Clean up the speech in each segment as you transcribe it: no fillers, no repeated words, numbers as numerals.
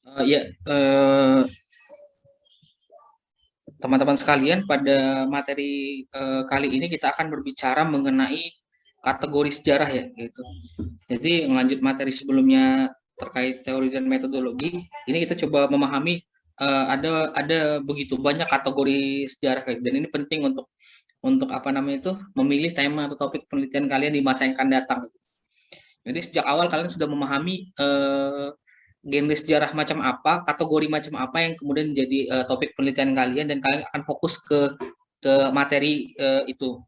Ya, teman-teman sekalian, pada materi kali ini kita akan berbicara mengenai kategori sejarah ya, gitu. Jadi melanjut materi sebelumnya terkait teori dan metodologi, ini kita coba memahami ada begitu banyak kategori sejarah kayak, dan ini penting untuk apa namanya itu memilih tema atau topik penelitian kalian di masa yang akan datang. Jadi sejak awal kalian sudah memahami genre sejarah macam apa, kategori macam apa yang kemudian menjadi topik penelitian kalian, dan kalian akan fokus ke materi itu.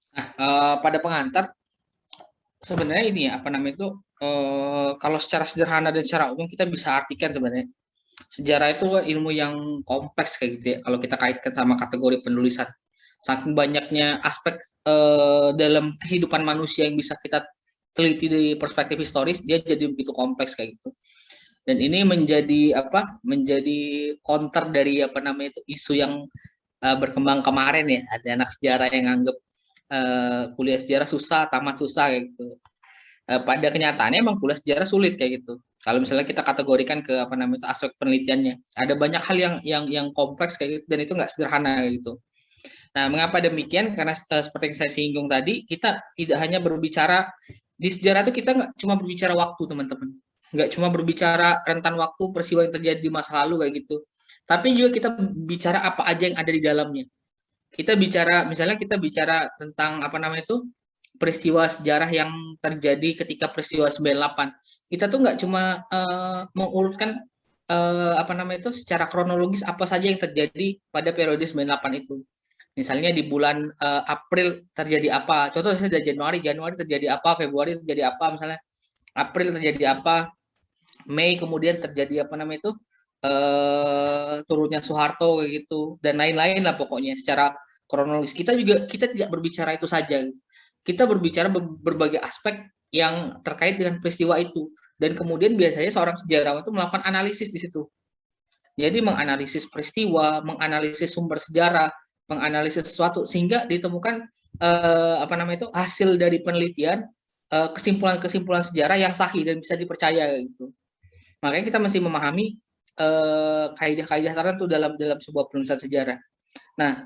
Nah, pada pengantar sebenarnya ini ya apa namanya itu kalau secara sederhana dan secara umum kita bisa artikan sebenarnya sejarah itu ilmu yang kompleks kayak gitu ya kalau kita kaitkan sama kategori penulisan. Saking banyaknya aspek dalam kehidupan manusia yang bisa kita teliti dari perspektif historis, dia jadi begitu kompleks kayak gitu. Dan ini menjadi apa? Menjadi counter dari apa namanya itu isu yang berkembang kemarin ya. Ada anak sejarah yang anggap kuliah sejarah susah, tamat susah kayak gitu. Pada kenyataannya emang kuliah sejarah sulit kayak gitu. Kalau misalnya kita kategorikan ke apa namanya itu aspek penelitiannya, ada banyak hal yang kompleks kayak gitu, dan itu nggak sederhana kayak gitu. Nah, mengapa demikian? Karena seperti yang saya singgung tadi, kita tidak hanya berbicara di sejarah itu, kita nggak cuma berbicara waktu, teman-teman. Nggak cuma berbicara rentan waktu peristiwa yang terjadi di masa lalu kayak gitu. Tapi juga kita bicara apa aja yang ada di dalamnya. Kita bicara, misalnya kita bicara tentang apa namanya itu peristiwa sejarah yang terjadi ketika peristiwa 98. Kita tuh nggak cuma mengurutkan apa namanya itu secara kronologis apa saja yang terjadi pada periode 98 itu. Misalnya di bulan April terjadi apa? Contoh saya dari Januari terjadi apa? Februari terjadi apa? Misalnya April terjadi apa? Mei kemudian terjadi apa namanya itu turunnya Soeharto kayak gitu, dan lain-lain lah pokoknya secara kronologis. Kita tidak berbicara itu saja. Kita berbicara berbagai aspek yang terkait dengan peristiwa itu, dan kemudian biasanya seorang sejarawan itu melakukan analisis di situ. Jadi menganalisis peristiwa, menganalisis sumber sejarah, menganalisis sesuatu sehingga ditemukan apa namanya itu hasil dari penelitian, kesimpulan-kesimpulan sejarah yang sahih dan bisa dipercaya gitu. Makanya kita mesti memahami kaidah-kaidah tertentu dalam dalam sebuah penulisan sejarah. Nah,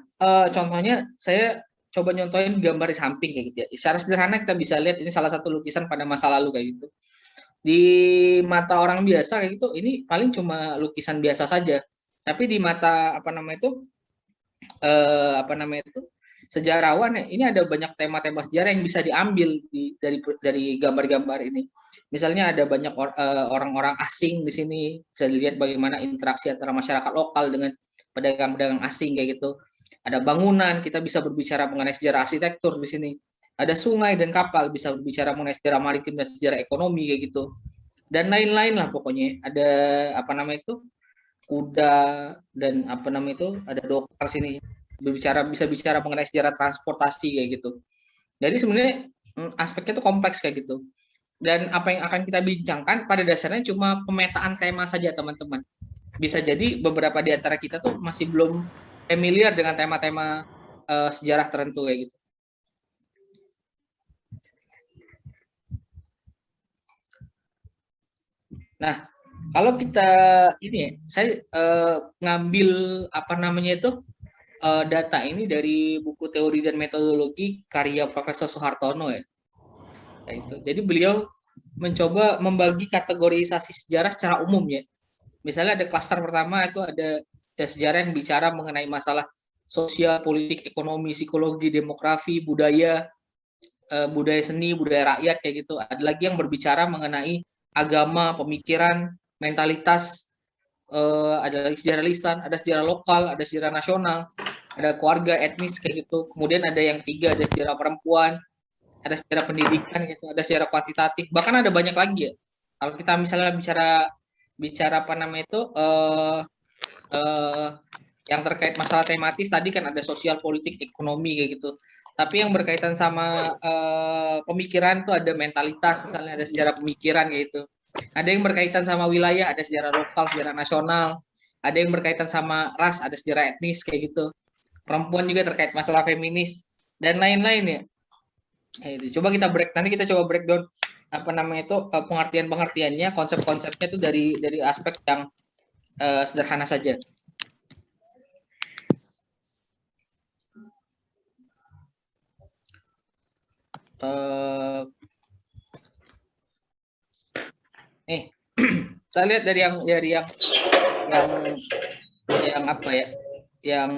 contohnya saya coba nyontohin gambar di samping kayak gitu ya. Secara sederhana kita bisa lihat ini salah satu lukisan pada masa lalu kayak gitu. Di mata orang biasa kayak gitu, ini paling cuma lukisan biasa saja. Tapi di mata apa namanya itu apa namanya itu sejarawan ya, ini ada banyak tema-tema sejarah yang bisa diambil dari gambar-gambar ini. Misalnya ada banyak orang-orang asing di sini, bisa dilihat bagaimana interaksi antara masyarakat lokal dengan pedagang-pedagang asing kayak gitu. Ada bangunan, kita bisa berbicara mengenai sejarah arsitektur di sini. Ada sungai dan kapal, bisa berbicara mengenai sejarah maritim dan sejarah ekonomi kayak gitu. Dan lain-lain lah pokoknya. Ada apa namanya itu kuda, dan apa namanya itu ada dokter sini, berbicara bisa bicara mengenai sejarah transportasi kayak gitu. Jadi sebenarnya aspeknya itu kompleks kayak gitu. Dan apa yang akan kita bincangkan pada dasarnya cuma pemetaan tema saja, teman-teman. Bisa jadi beberapa di antara kita tuh masih belum familiar dengan tema-tema sejarah tertentu kayak gitu. Nah, kalau kita ini ya, saya ngambil apa namanya itu data ini dari buku teori dan metodologi karya Profesor Soehartono ya. Nah, itu. Jadi beliau mencoba membagi kategorisasi sejarah secara umum ya. Misalnya ada klaster pertama itu ada sejarah yang bicara mengenai masalah sosial, politik, ekonomi, psikologi, demografi, budaya, budaya seni, budaya rakyat kayak gitu. Ada lagi yang berbicara mengenai agama, pemikiran, mentalitas, ada lagi sejarah lisan, ada sejarah lokal, ada sejarah nasional, ada keluarga etnis kayak gitu. Kemudian ada yang tiga, ada sejarah perempuan, ada sejarah pendidikan gitu, ada sejarah kuantitatif, bahkan ada banyak lagi ya. Kalau kita misalnya bicara bicara apa namanya itu eh, yang terkait masalah tematis tadi kan ada sosial, politik, ekonomi kayak gitu. Tapi yang berkaitan sama pemikiran tuh ada mentalitas, misalnya ada sejarah pemikiran kayak gitu. Ada yang berkaitan sama wilayah, ada sejarah lokal, sejarah nasional. Ada yang berkaitan sama ras, ada sejarah etnis kayak gitu. perempuan juga terkait masalah feminis dan lain-lain ya. Itu coba kita nanti kita coba breakdown apa namanya itu pengertiannya, konsep-konsepnya itu dari aspek yang sederhana saja. Saya lihat dari yang apa ya, yang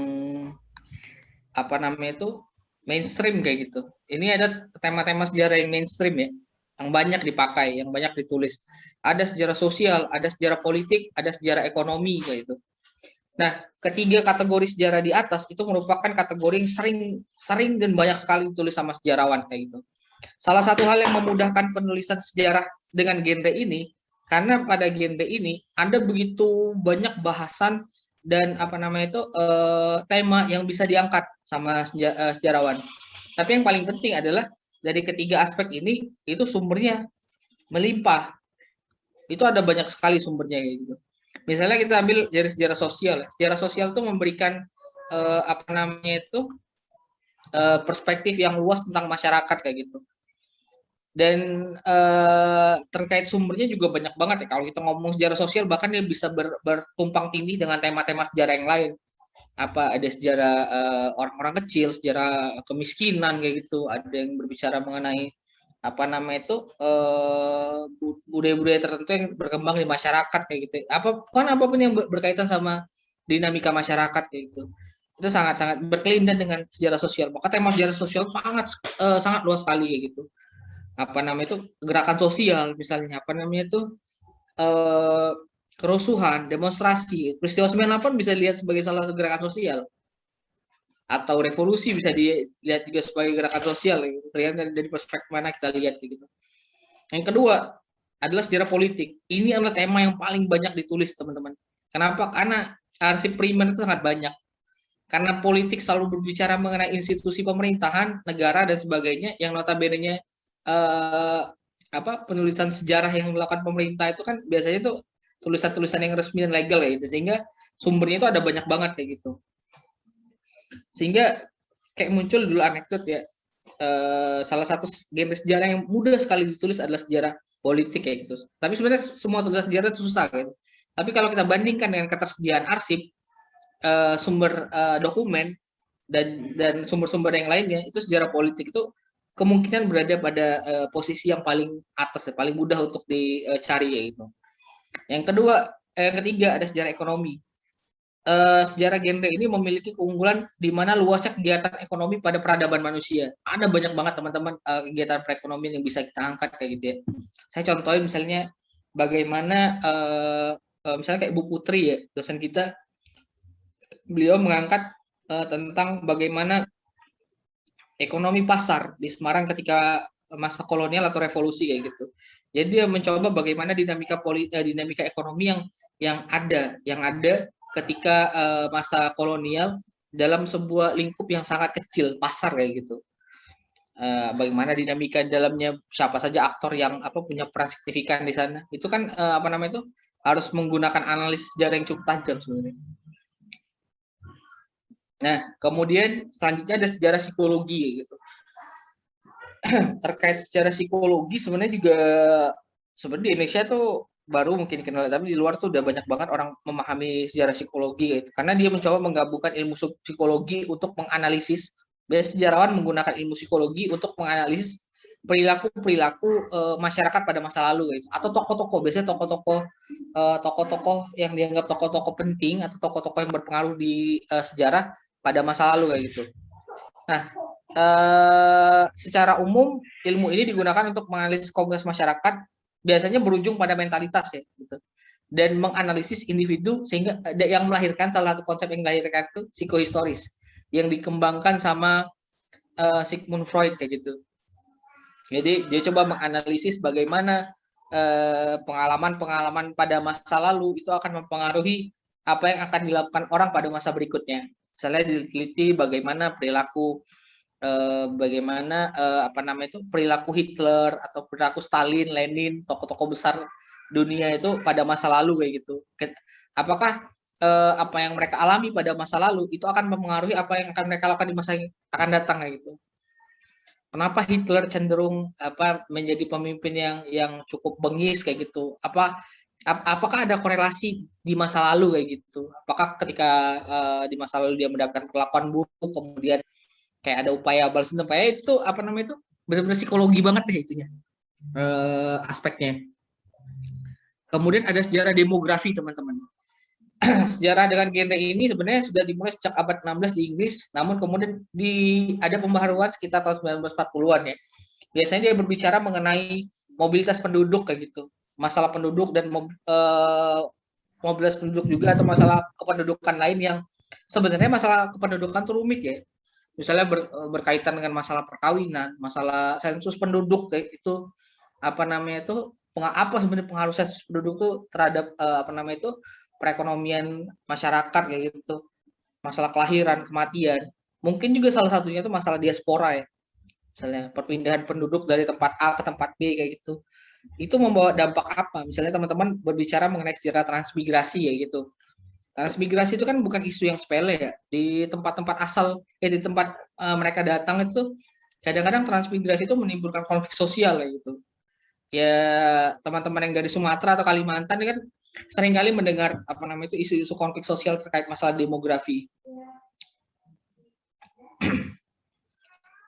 apa namanya itu mainstream kayak gitu. Ini ada tema-tema sejarah yang mainstream ya, yang banyak dipakai, yang banyak ditulis. Ada sejarah sosial, ada sejarah politik, ada sejarah ekonomi kayak gitu. Nah, ketiga kategori sejarah di atas itu merupakan kategori yang sering dan banyak sekali ditulis sama sejarawan kayak gitu. Salah satu hal yang memudahkan penulisan sejarah dengan genre ini, karena pada genre ini ada begitu banyak bahasan dan apa namanya itu tema yang bisa diangkat sama sejarawan. Tapi yang paling penting adalah dari ketiga aspek ini itu sumbernya melimpah. Itu ada banyak sekali sumbernya gitu. Misalnya kita ambil dari sejarah sosial. Sejarah sosial itu memberikan apa namanya itu perspektif yang luas tentang masyarakat kayak gitu. Dan terkait sumbernya juga banyak banget ya. Kalau kita ngomong sejarah sosial bahkan dia bisa bertumpang tindih dengan tema-tema sejarah yang lain. Apa ada sejarah orang-orang kecil, sejarah kemiskinan kayak gitu. Ada yang berbicara mengenai apa namanya itu budaya-budaya tertentu yang berkembang di masyarakat kayak gitu. Apapun yang berkaitan sama dinamika masyarakat kayak gitu. Itu sangat-sangat berkelindan dengan sejarah sosial. Maka tema sejarah sosial sangat luas sekali kayak gitu. Apa namanya itu gerakan sosial misalnya, apa namanya itu kerusuhan, demonstrasi, peristiwa 98 bisa dilihat sebagai salah satu gerakan sosial, atau revolusi bisa dilihat juga sebagai gerakan sosial, tergantung dari perspektif mana kita lihat gitu. Yang kedua adalah sejarah politik. Ini adalah tema yang paling banyak ditulis teman-teman. Kenapa? Karena arsip primer itu sangat banyak. Karena politik selalu berbicara mengenai institusi pemerintahan, negara dan sebagainya, yang notabene-nya penulisan sejarah yang dilakukan pemerintah itu kan biasanya tuh tulisan-tulisan yang resmi dan legal ya gitu, sehingga sumbernya itu ada banyak banget kayak gitu, sehingga kayak muncul dulu anekdot ya, salah satu genre sejarah yang mudah sekali ditulis adalah sejarah politik kayak gitu, tapi sebenarnya semua tulisan sejarah itu susah gitu. Tapi kalau kita bandingkan dengan ketersediaan arsip, sumber dokumen dan sumber-sumber yang lainnya, itu sejarah politik itu kemungkinan berada pada posisi yang paling atas, paling mudah untuk dicari yaitu. Yang ketiga ada sejarah ekonomi. Sejarah genre ini memiliki keunggulan di mana luasnya kegiatan ekonomi pada peradaban manusia. Ada banyak banget teman-teman kegiatan perekonomian yang bisa kita angkat kayak gitu ya. Saya contohin misalnya bagaimana misalnya kayak Bu Putri ya, dosen kita, beliau mengangkat tentang bagaimana ekonomi pasar di Semarang ketika masa kolonial atau revolusi kayak gitu. Jadi dia mencoba bagaimana dinamika ekonomi yang ada ketika masa kolonial dalam sebuah lingkup yang sangat kecil, pasar kayak gitu. Bagaimana dinamika di dalamnya, siapa saja aktor yang punya peran signifikan di sana. Itu kan harus menggunakan analis sejarah yang cukup tajam sebenarnya. Nah, kemudian selanjutnya ada sejarah psikologi gitu. Terkait secara psikologi sebenarnya juga sebenarnya di Indonesia tuh baru mungkin kenal, tapi di luar tuh udah banyak banget orang memahami sejarah psikologi gitu. Karena dia mencoba menggabungkan ilmu psikologi untuk menganalisis. Biasanya sejarawan menggunakan ilmu psikologi untuk menganalisis perilaku masyarakat pada masa lalu gitu. Atau tokoh-tokoh, biasanya tokoh-tokoh yang dianggap tokoh-tokoh penting atau tokoh-tokoh yang berpengaruh di sejarah pada masa lalu kayak gitu. Nah, secara umum ilmu ini digunakan untuk menganalisis komunitas masyarakat, biasanya berujung pada mentalitas ya gitu, dan menganalisis individu, sehingga yang melahirkan salah satu konsep yang dilahirkan itu psikohistoris yang dikembangkan sama Sigmund Freud kayak gitu. Jadi dia coba menganalisis bagaimana pengalaman-pengalaman pada masa lalu itu akan mempengaruhi apa yang akan dilakukan orang pada masa berikutnya. Misalnya diteliti bagaimana perilaku perilaku Hitler atau perilaku Stalin, Lenin, tokoh-tokoh besar dunia itu pada masa lalu kayak gitu. Apakah apa yang mereka alami pada masa lalu itu akan mempengaruhi apa yang akan mereka lakukan di masa yang akan datang kayak gitu. Kenapa Hitler cenderung menjadi pemimpin yang cukup bengis kayak gitu? Apakah ada korelasi di masa lalu kayak gitu? Apakah ketika di masa lalu dia mendapatkan perlakuan buruk, kemudian kayak ada upaya balas dendam, kayak itu itu benar-benar psikologi banget deh itunya aspeknya. Kemudian ada sejarah demografi teman-teman. Sejarah dengan genre ini sebenarnya sudah dimulai sejak abad 16 di Inggris, namun kemudian ada pembaharuan sekitar tahun 1940-an ya. Biasanya dia berbicara mengenai mobilitas penduduk kayak gitu, masalah penduduk dan mobilitas penduduk juga, atau masalah kependudukan lain yang sebenarnya masalah kependudukan itu rumit ya. Misalnya berkaitan dengan masalah perkawinan, masalah sensus penduduk kayak itu, apa sebenarnya pengaruh sensus penduduk itu terhadap perekonomian masyarakat kayak gitu, masalah kelahiran, kematian. Mungkin juga salah satunya itu masalah diaspora ya, misalnya perpindahan penduduk dari tempat A ke tempat B kayak gitu. Itu membawa dampak apa? Misalnya teman-teman berbicara mengenai sejarah transmigrasi ya gitu. Transmigrasi itu kan bukan isu yang sepele ya. Di tempat-tempat asal, di tempat mereka datang itu kadang-kadang transmigrasi itu menimbulkan konflik sosial ya gitu. Ya teman-teman yang dari Sumatera atau Kalimantan kan seringkali mendengar itu isu-isu konflik sosial terkait masalah demografi.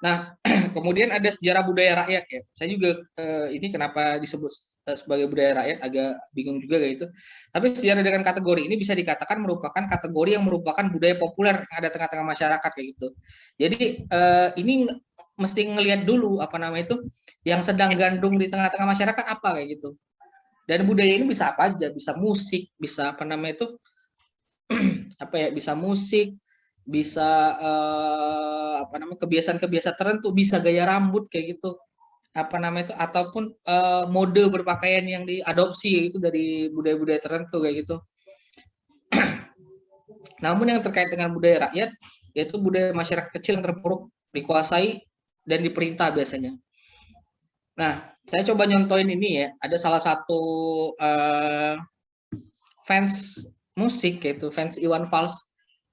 Nah, kemudian ada sejarah budaya rakyat ya. Saya juga ini kenapa disebut sebagai budaya rakyat agak bingung juga kayak itu. Tapi sejarah dengan kategori ini bisa dikatakan merupakan kategori yang merupakan budaya populer yang ada tengah-tengah masyarakat kayak gitu. Jadi ini mesti ngelihat dulu yang sedang gandrung di tengah-tengah masyarakat apa kayak gitu. Dan budaya ini bisa apa aja, bisa musik, bisa bisa musik, bisa kebiasaan-kebiasaan tertentu, bisa gaya rambut kayak gitu, ataupun mode berpakaian yang diadopsi itu dari budaya-budaya tertentu kayak gitu. Namun yang terkait dengan budaya rakyat, yaitu budaya masyarakat kecil yang terpuruk, dikuasai dan diperintah biasanya. Nah, saya coba nyontoin ini ya, ada salah satu fans musik yaitu fans Iwan Fals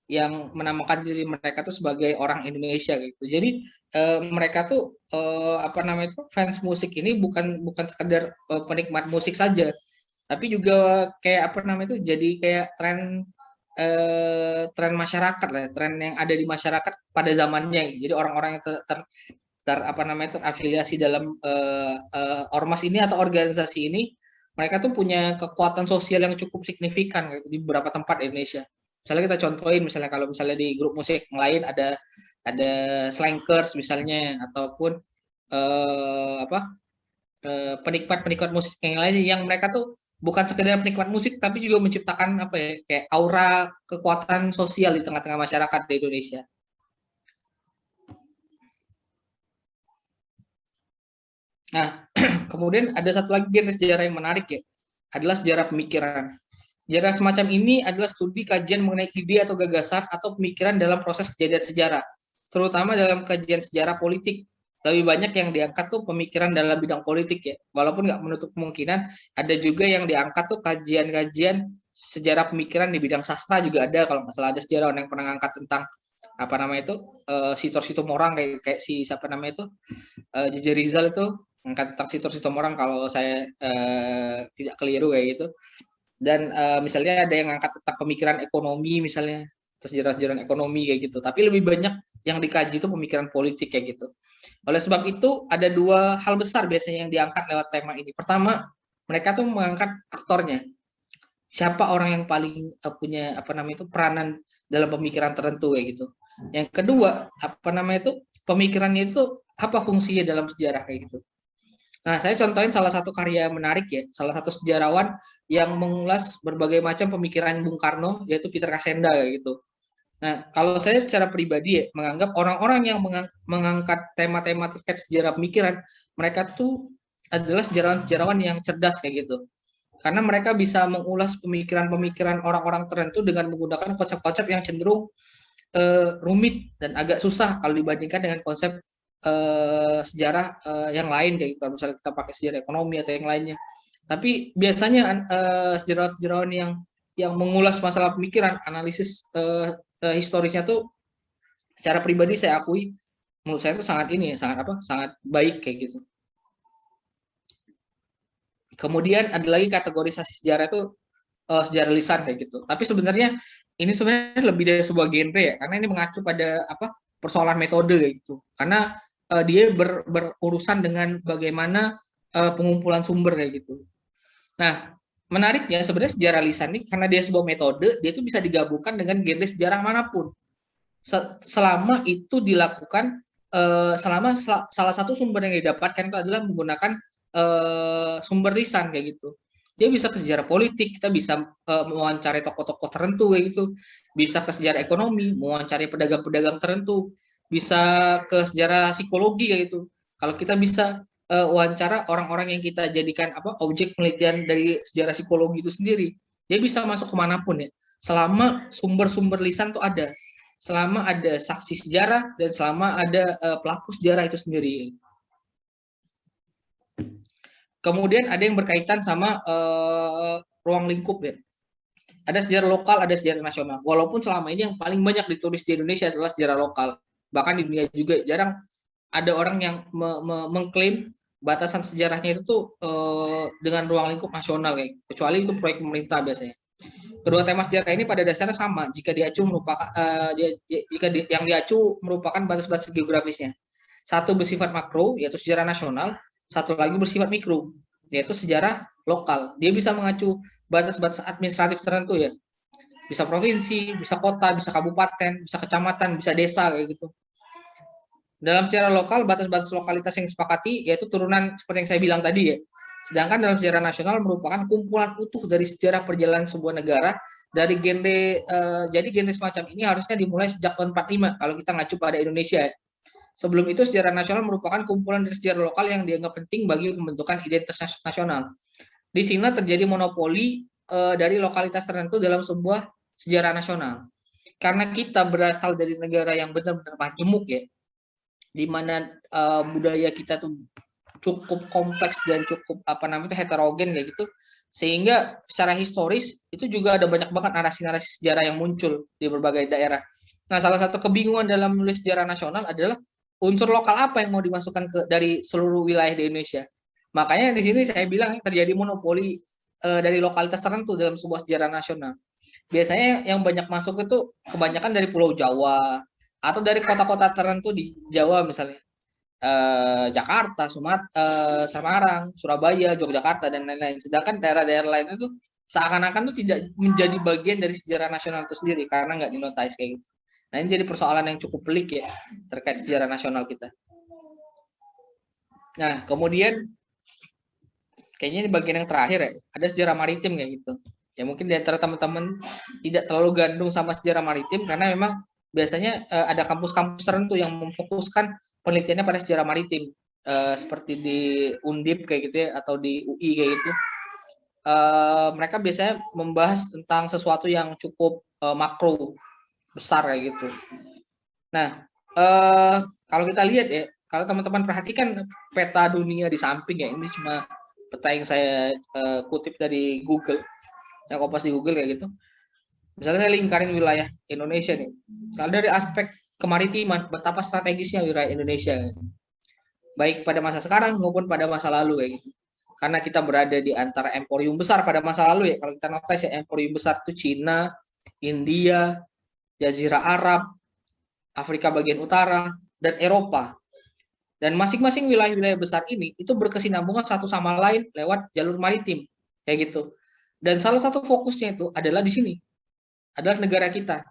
yang menamakan diri mereka tuh sebagai orang Indonesia gitu. Jadi mereka tuh fans musik ini bukan sekedar penikmat musik saja, tapi juga kayak jadi kayak tren masyarakat lah, tren yang ada di masyarakat pada zamannya. Jadi orang-orang yang terafiliasi dalam ormas ini atau organisasi ini, mereka tuh punya kekuatan sosial yang cukup signifikan gitu, di beberapa tempat di Indonesia. Misalnya kita contohin, misalnya kalau misalnya di grup musik yang lain ada slankers misalnya, ataupun penikmat-penikmat musik yang lain yang mereka tuh bukan sekedar penikmat musik tapi juga menciptakan kayak aura kekuatan sosial di tengah-tengah masyarakat di Indonesia. Nah, kemudian ada satu lagi genre sejarah yang menarik ya, adalah sejarah pemikiran. Sejarah semacam ini adalah studi kajian mengenai ide atau gagasan atau pemikiran dalam proses kejadian sejarah, terutama dalam kajian sejarah politik. Lebih banyak yang diangkat tuh pemikiran dalam bidang politik ya, walaupun nggak menutup kemungkinan ada juga yang diangkat tuh kajian-kajian sejarah pemikiran di bidang sastra juga ada. Kalau nggak salah ada sejarawan yang pernah ngangkat tentang Sitor Situmorang kayak si siapa namanya itu J.J. Rizal itu ngangkat tentang Sitor Situmorang kalau saya tidak keliru kayak gitu. Dan misalnya ada yang ngangkat tentang pemikiran ekonomi misalnya, sejarah-sejarah ekonomi kayak gitu. Tapi lebih banyak yang dikaji itu pemikiran politik kayak gitu. Oleh sebab itu ada dua hal besar biasanya yang diangkat lewat tema ini. Pertama, mereka tuh mengangkat aktornya. Siapa orang yang paling punya peranan dalam pemikiran tertentu kayak gitu. Yang kedua, pemikirannya itu apa fungsinya dalam sejarah kayak gitu. Nah, saya contohin salah satu karya menarik ya, salah satu sejarawan yang mengulas berbagai macam pemikiran Bung Karno, yaitu Peter Kasenda gitu. Nah, kalau saya secara pribadi ya, menganggap orang-orang yang mengangkat tema-tema terkait sejarah pemikiran, mereka tuh adalah sejarawan-sejarawan yang cerdas kayak gitu. Karena mereka bisa mengulas pemikiran-pemikiran orang-orang tertentu dengan menggunakan konsep-konsep yang cenderung rumit dan agak susah kalau dibandingkan dengan konsep sejarah yang lain kayak gitu. Misalnya kita pakai sejarah ekonomi atau yang lainnya. Tapi biasanya sejarawan-sejarawan yang yang mengulas masalah pemikiran, analisis historisnya tuh secara pribadi saya akui menurut saya itu sangat ini ya, sangat apa? Sangat baik kayak gitu. Kemudian ada lagi kategorisasi sejarah itu sejarah lisan kayak gitu. Tapi sebenarnya ini sebenarnya lebih dari sebuah genre ya, karena ini mengacu pada apa? Persoalan metode kayak gitu. Karena dia berurusan dengan bagaimana pengumpulan sumber kayak gitu. Nah, menariknya sebenarnya sejarah lisan ini karena dia sebuah metode, dia itu bisa digabungkan dengan genre sejarah manapun. Selama itu dilakukan selama salah satu sumber yang didapatkan itu adalah menggunakan sumber lisan kayak gitu. Dia bisa ke sejarah politik, kita bisa mewawancari tokoh-tokoh tertentu kayak gitu, bisa ke sejarah ekonomi, mewawancari pedagang-pedagang tertentu, bisa ke sejarah psikologi kayak gitu. Kalau kita bisa wawancara orang-orang yang kita jadikan apa objek penelitian dari sejarah psikologi itu sendiri, dia bisa masuk kemanapun ya, selama sumber-sumber lisan tuh ada, selama ada saksi sejarah dan selama ada pelaku sejarah itu sendiri. Kemudian ada yang berkaitan sama ruang lingkup ya. Ada sejarah lokal, ada sejarah nasional. Walaupun selama ini yang paling banyak ditulis di Indonesia adalah sejarah lokal. Bahkan di dunia juga jarang ada orang yang mengklaim batasan sejarahnya itu tuh dengan ruang lingkup nasional kayak. Kecuali itu proyek pemerintah biasanya. Kedua tema sejarah ini pada dasarnya sama jika diacu merupakan yang diacu merupakan batas-batas geografisnya. Satu bersifat makro yaitu sejarah nasional, satu lagi bersifat mikro yaitu sejarah lokal. Dia bisa mengacu batas-batas administratif tertentu ya. Bisa provinsi, bisa kota, bisa kabupaten, bisa kecamatan, bisa desa kayak gitu. Dalam sejarah lokal, batas-batas lokalitas yang disepakati yaitu turunan seperti yang saya bilang tadi ya. Sedangkan dalam sejarah nasional merupakan kumpulan utuh dari sejarah perjalanan sebuah negara dari genre jadi genre semacam ini harusnya dimulai sejak tahun 45 kalau kita ngacu pada Indonesia. Sebelum itu sejarah nasional merupakan kumpulan dari sejarah lokal yang dianggap penting bagi pembentukan identitas nasional. Di sini terjadi monopoli dari lokalitas tertentu dalam sebuah sejarah nasional. Karena kita berasal dari negara yang benar-benar majemuk ya, di mana budaya kita tuh cukup kompleks dan cukup apa namanya heterogen kayak gitu, sehingga secara historis itu juga ada banyak banget narasi-narasi sejarah yang muncul di berbagai daerah. Nah, salah satu kebingungan dalam menulis sejarah nasional adalah unsur lokal apa yang mau dimasukkan ke dari seluruh wilayah di Indonesia. Makanya di sini saya bilang terjadi monopoli dari lokalitas tertentu dalam sebuah sejarah nasional. Biasanya yang banyak masuk itu kebanyakan dari Pulau Jawa atau dari kota-kota tertentu di Jawa misalnya. Jakarta, Semarang, Surabaya, Yogyakarta dan lain-lain. Sedangkan daerah-daerah lain itu seakan-akan tuh tidak menjadi bagian dari sejarah nasional itu sendiri karena nggak dinotis kayak gitu. Nah, ini jadi persoalan yang cukup pelik ya terkait sejarah nasional kita. Nah, kemudian kayaknya ini bagian yang terakhir ya, ada sejarah maritim kayak gitu. Ya mungkin di antara teman-teman tidak terlalu gandung sama sejarah maritim karena memang biasanya ada kampus-kampus tertentu yang memfokuskan penelitiannya pada sejarah maritim. Seperti di Undip kayak gitu ya atau di UI kayak gitu. Mereka biasanya membahas tentang sesuatu yang cukup makro, besar kayak gitu. Nah, kalau kita lihat ya, kalau teman-teman perhatikan peta dunia di samping ya, ini cuma peta yang saya kutip dari Google, yang kopas di Google kayak gitu. Misalnya saya lingkarin wilayah Indonesia nih. Kalau dari aspek kemaritiman, betapa strategisnya wilayah Indonesia, baik pada masa sekarang maupun pada masa lalu kayak gitu. Karena kita berada di antara emporium besar pada masa lalu ya. Kalau kita notice ya, emporium besar itu Cina, India, Jazirah Arab, Afrika bagian utara, dan Eropa. Dan masing-masing wilayah-wilayah besar ini itu berkesinambungan satu sama lain lewat jalur maritim kayak gitu. Dan salah satu fokusnya itu adalah di sini, adalah negara kita.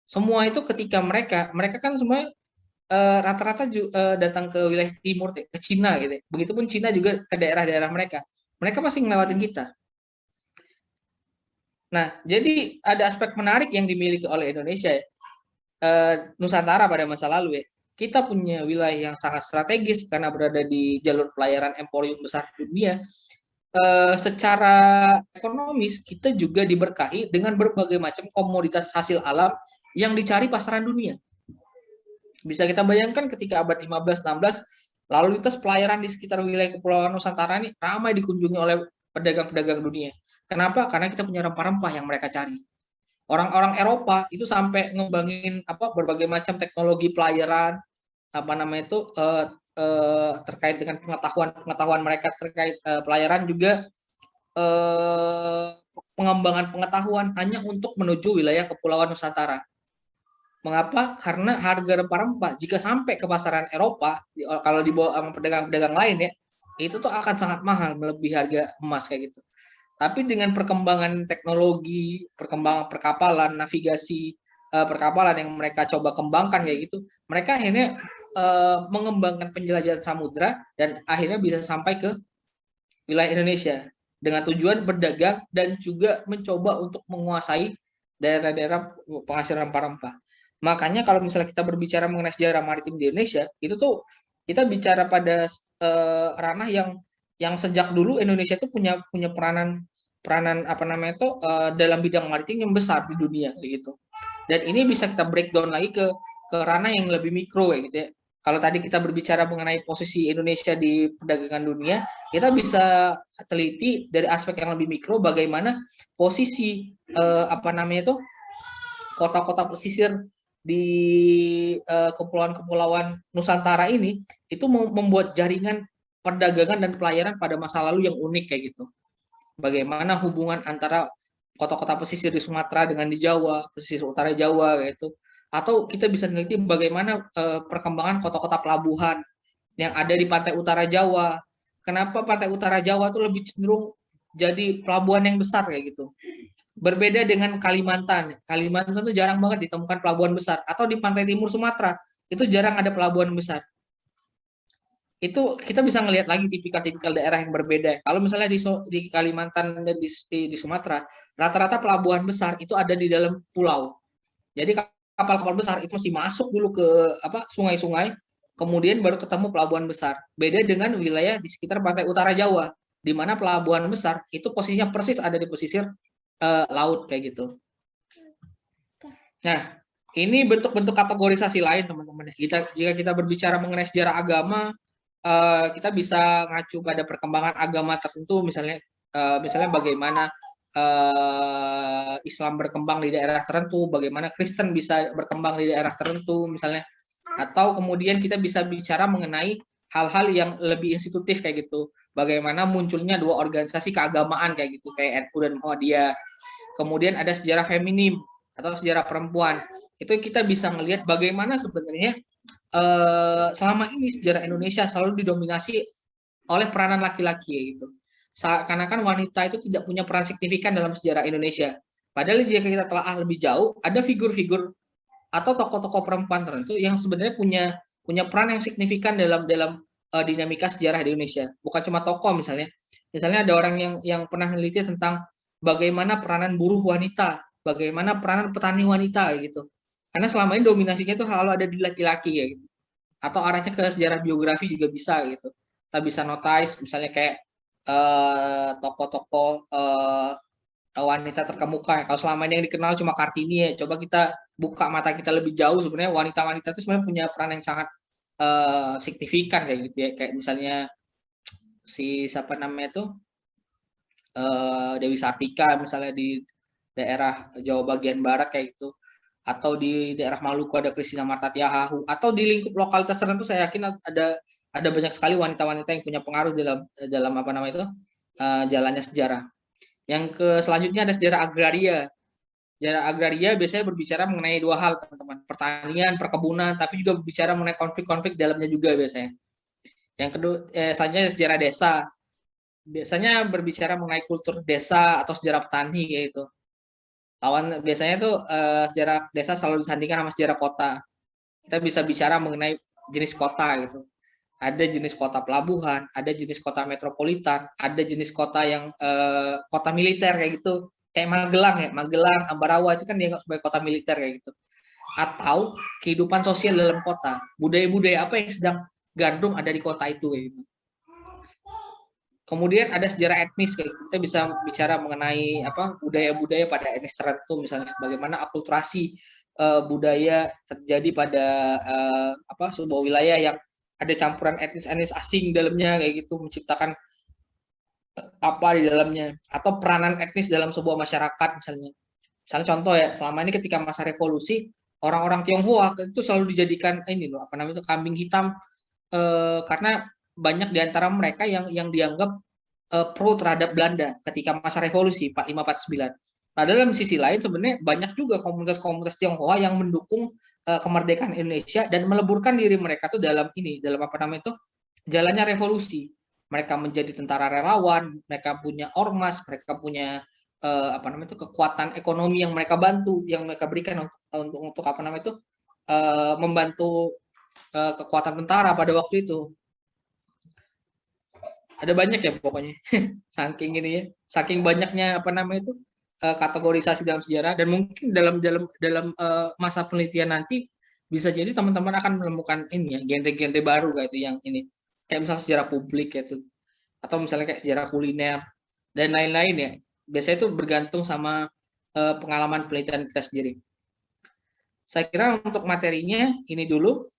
Semua itu ketika mereka kan semua rata-rata datang ke wilayah timur, ke Cina gitu. Begitupun Cina juga ke daerah-daerah mereka. Mereka masih ngelewatin kita. Nah, jadi ada aspek menarik yang dimiliki oleh Indonesia ya. Nusantara pada masa lalu ya. Kita punya wilayah yang sangat strategis karena berada di jalur pelayaran emporium besar dunia. Secara ekonomis kita juga diberkahi dengan berbagai macam komoditas hasil alam yang dicari pasaran dunia. Bisa kita bayangkan ketika abad 15-16 lalu lintas pelayaran di sekitar wilayah Kepulauan Nusantara ini ramai dikunjungi oleh pedagang-pedagang dunia. Kenapa? Karena kita punya rempah-rempah yang mereka cari. Orang-orang Eropa itu sampai ngembangin berbagai macam teknologi pelayaran, terkait dengan pengetahuan mereka terkait pelayaran, juga eh, pengembangan pengetahuan hanya untuk menuju wilayah Kepulauan Nusantara. Mengapa? Karena harga rempah-rempah jika sampai ke pasaran Eropa, kalau dibawa sama pedagang-pedagang lain ya, itu tuh akan sangat mahal, melebihi harga emas kayak gitu. Tapi dengan perkembangan teknologi, perkembangan perkapalan, navigasi perkapalan yang mereka coba kembangkan kayak gitu, mereka akhirnya mengembangkan penjelajahan samudra dan akhirnya bisa sampai ke wilayah Indonesia dengan tujuan berdagang dan juga mencoba untuk menguasai daerah-daerah penghasil rempah-rempah. Makanya kalau misalnya kita berbicara mengenai sejarah maritim di Indonesia, itu tuh kita bicara pada ranah yang sejak dulu Indonesia itu punya punya peranan peranan dalam bidang maritim yang besar di dunia gitu. Dan ini bisa kita breakdown lagi ke ranah yang lebih mikro gitu ya. Kalau tadi kita berbicara mengenai posisi Indonesia di perdagangan dunia, kita bisa teliti dari aspek yang lebih mikro bagaimana posisi kota-kota pesisir di kepulauan-kepulauan Nusantara ini itu membuat jaringan perdagangan dan pelayaran pada masa lalu yang unik kayak gitu. Bagaimana hubungan antara kota-kota pesisir di Sumatera dengan di Jawa, pesisir utara Jawa gitu. Atau kita bisa meneliti bagaimana perkembangan kota-kota pelabuhan yang ada di pantai utara Jawa. Kenapa pantai utara Jawa itu lebih cenderung jadi pelabuhan yang besar kayak gitu. Berbeda dengan Kalimantan. Kalimantan itu jarang banget ditemukan pelabuhan besar. Atau di pantai timur Sumatera, itu jarang ada pelabuhan besar. Itu kita bisa ngelihat lagi tipikal-tipikal daerah yang berbeda. Kalau misalnya di Kalimantan dan di Sumatera, rata-rata pelabuhan besar itu ada di dalam pulau. Jadi kapal-kapal besar itu mesti masuk dulu ke sungai-sungai, kemudian baru ketemu pelabuhan besar. Beda dengan wilayah di sekitar pantai utara Jawa, di mana pelabuhan besar itu posisinya persis ada di pesisir laut kayak gitu. Nah, ini bentuk-bentuk kategorisasi lain teman-teman. Jika kita berbicara mengenai sejarah agama, kita bisa ngacu pada perkembangan agama tertentu, misalnya bagaimana Islam berkembang di daerah tertentu, bagaimana Kristen bisa berkembang di daerah tertentu, misalnya, atau kemudian kita bisa bicara mengenai hal-hal yang lebih institutif kayak gitu, bagaimana munculnya dua organisasi keagamaan kayak gitu, kayak NU dan Muhammadiyah. Kemudian ada sejarah feminim atau sejarah perempuan. Itu kita bisa melihat bagaimana sebenarnya selama ini sejarah Indonesia selalu didominasi oleh peranan laki-laki gitu. Karena kan wanita itu tidak punya peran signifikan dalam sejarah Indonesia. Padahal jika kita telah lebih jauh, ada figur-figur atau tokoh-tokoh perempuan tertentu yang sebenarnya punya peran yang signifikan dalam dinamika sejarah di Indonesia. Bukan cuma tokoh misalnya. Misalnya ada orang yang pernah meneliti tentang bagaimana peranan buruh wanita, bagaimana peranan petani wanita gitu. Karena selama ini dominasinya itu selalu ada di laki-laki ya gitu. Atau arahnya ke sejarah biografi juga bisa gitu. Kita bisa notice misalnya kayak tokoh-tokoh wanita terkemuka. Kalau selama ini yang dikenal cuma Kartini ya, coba kita buka mata kita lebih jauh, sebenarnya wanita-wanita itu sebenarnya punya peran yang sangat signifikan kayak gitu ya. Kayak misalnya siapa namanya tuh Dewi Sartika misalnya di daerah Jawa bagian barat kayak gitu, atau di daerah Maluku ada Christina Marta Tiahahu, atau di lingkup lokalitas tertentu saya yakin ada banyak sekali wanita-wanita yang punya pengaruh dalam dalam jalannya sejarah. Yang selanjutnya ada sejarah agraria. Sejarah agraria biasanya berbicara mengenai dua hal, teman-teman. Pertanian, perkebunan, tapi juga berbicara mengenai konflik-konflik dalamnya juga biasanya. Yang kedua, selanjutnya sejarah desa. Biasanya berbicara mengenai kultur desa atau sejarah petani gitu. Biasanya tuh sejarah desa selalu disandingkan sama sejarah kota. Kita bisa bicara mengenai jenis kota gitu. Ada jenis kota pelabuhan, ada jenis kota metropolitan, ada jenis kota yang kota militer kayak gitu. Kayak Magelang ya, Magelang, Ambarawa itu kan dianggap sebagai kota militer kayak gitu. Atau kehidupan sosial dalam kota, budaya-budaya apa yang sedang gandrung ada di kota itu kayak gitu. Kemudian ada sejarah etnis, kayak kita bisa bicara mengenai budaya-budaya pada etnis tertentu, misalnya bagaimana akulturasi budaya terjadi pada sebuah wilayah yang ada campuran etnis-etnis asing dalamnya kayak gitu, menciptakan apa di dalamnya, atau peranan etnis dalam sebuah masyarakat misalnya. Misalnya contoh ya, selama ini ketika masa revolusi, orang-orang Tionghoa itu selalu dijadikan ini loh, apa namanya itu, kambing hitam, karena banyak di antara mereka yang dianggap pro terhadap Belanda ketika masa revolusi 45-49. Padahal dalam sisi lain sebenarnya banyak juga komunitas-komunitas Tionghoa yang mendukung kemerdekaan Indonesia dan meleburkan diri mereka tuh dalam ini, dalam apa namanya itu, jalannya revolusi. Mereka menjadi tentara relawan, mereka punya ormas, mereka punya apa namanya itu, kekuatan ekonomi yang mereka bantu, yang mereka berikan untuk apa namanya itu, membantu kekuatan tentara pada waktu itu. Ada banyak ya pokoknya. Saking ini ya, saking banyaknya apa namanya itu, kategorisasi dalam sejarah, dan mungkin dalam masa penelitian nanti bisa jadi teman-teman akan menemukan ini ya, genre-genre baru kayak itu yang ini. Kayak misalnya sejarah publik gitu, atau misalnya kayak sejarah kuliner dan lain-lain ya. Biasanya itu bergantung sama pengalaman penelitian kita sendiri. Saya kira untuk materinya ini dulu.